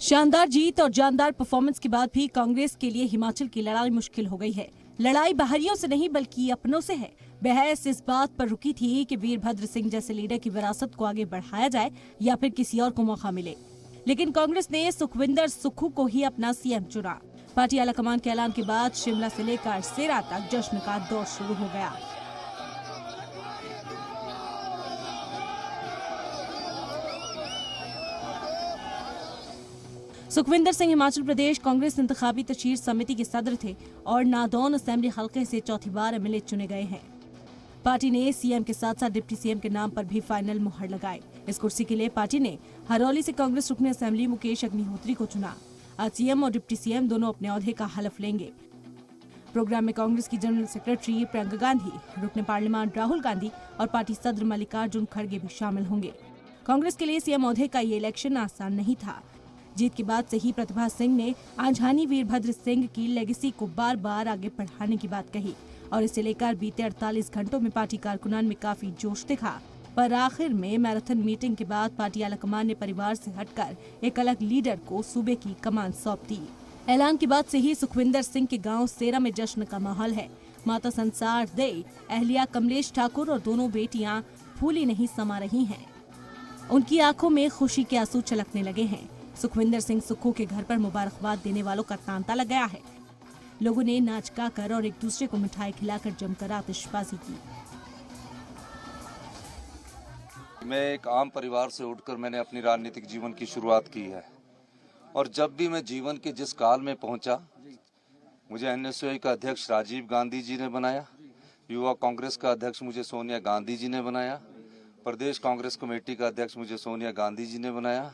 शानदार जीत और जानदार परफॉर्मेंस के बाद भी कांग्रेस के लिए हिमाचल की लड़ाई मुश्किल हो गई है। लड़ाई बाहरियों से नहीं बल्कि अपनों से है। बहस इस बात पर रुकी थी कि वीरभद्र सिंह जैसे लीडर की विरासत को आगे बढ़ाया जाए या फिर किसी और को मौका मिले, लेकिन कांग्रेस ने सुखविंदर सुक्खू को ही अपना सीएम चुना। पार्टी आलाकमान के ऐलान के बाद शिमला से लेकर सेरा तक जश्न का दौर शुरू हो गया। सुखविंदर सिंह हिमाचल प्रदेश कांग्रेस इंतखाबी तशहीर समिति के सदर थे और नादौन असेंबली हल्के से चौथी बार एमएलए चुने गए हैं। पार्टी ने सीएम के साथ साथ डिप्टी सीएम के नाम पर भी फाइनल मुहर लगाई। इस कुर्सी के लिए पार्टी ने हरौली से कांग्रेस रुकने असेंबली मुकेश अग्निहोत्री को चुना। आज सीएम और डिप्टी सीएम दोनों अपने ओहदे का हलफ लेंगे। प्रोग्राम में कांग्रेस की जनरल सेक्रेटरी प्रियंका गांधी, रुकने पार्लियामेंट राहुल गांधी और पार्टी सदर मल्लिकार्जुन खड़गे भी शामिल होंगे। कांग्रेस के लिए सीएम ओहदे का ये इलेक्शन आसान नहीं था। जीत के बाद से ही प्रतिभा सिंह ने आंझानी वीरभद्र सिंह की लेगेसी को बार बार आगे बढ़ाने की बात कही और इसे लेकर बीते 48 घंटों में पार्टी कारकुनान में काफी जोश दिखा। पर आखिर में मैराथन मीटिंग के बाद पार्टी आलाकमान ने परिवार से हटकर एक अलग लीडर को सूबे की कमान सौंप दी। ऐलान के बाद से ही सुखविंदर सिंह के गांव सेरा में जश्न का माहौल है। माता संसार दे अहलिया कमलेश ठाकुर और दोनों बेटियां फूली नहीं समा रही हैं। उनकी आंखों में खुशी के आंसू छलकने लगे हैं। सुखविंदर सिंह सुक्खू के घर पर मुबारकबाद देने वालों का तांता लग गया है। लोगों ने नाच गा कर और एक दूसरे को मिठाई खिलाकर जमकर आतिशबाजी की। मैं एक आम परिवार से उठकर मैंने अपनी राजनीतिक जीवन की शुरुआत की है और जब भी मैं जीवन के जिस काल में पहुंचा, मुझे एनएसयूआई का अध्यक्ष राजीव गांधी जी ने बनाया, युवा कांग्रेस का अध्यक्ष मुझे सोनिया गांधी जी ने बनाया, प्रदेश कांग्रेस कमेटी का अध्यक्ष मुझे सोनिया गांधी जी ने बनाया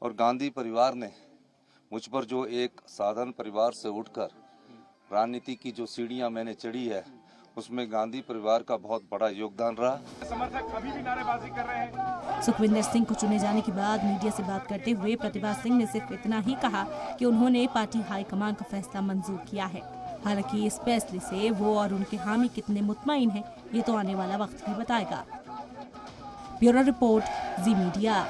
और गांधी परिवार ने मुझ पर जो एक साधारण परिवार से उठकर राजनीति की जो सीढ़ियां मैंने चढ़ी है, उसमें गांधी परिवार का बहुत बड़ा योगदान रहा। समर्थक अभी भी नारेबाजी कर रहे हैं। सुखविंदर सिंह को चुने जाने के बाद मीडिया से बात करते हुए प्रतिभा सिंह ने सिर्फ इतना ही कहा कि उन्होंने पार्टी हाईकमान का फैसला मंजूर किया है। हालांकि इस फैसले से वो और उनके हामी कितने मुतमईन हैं, ये तो आने वाला वक्त ही बताएगा। ब्यूरो रिपोर्ट, जी मीडिया।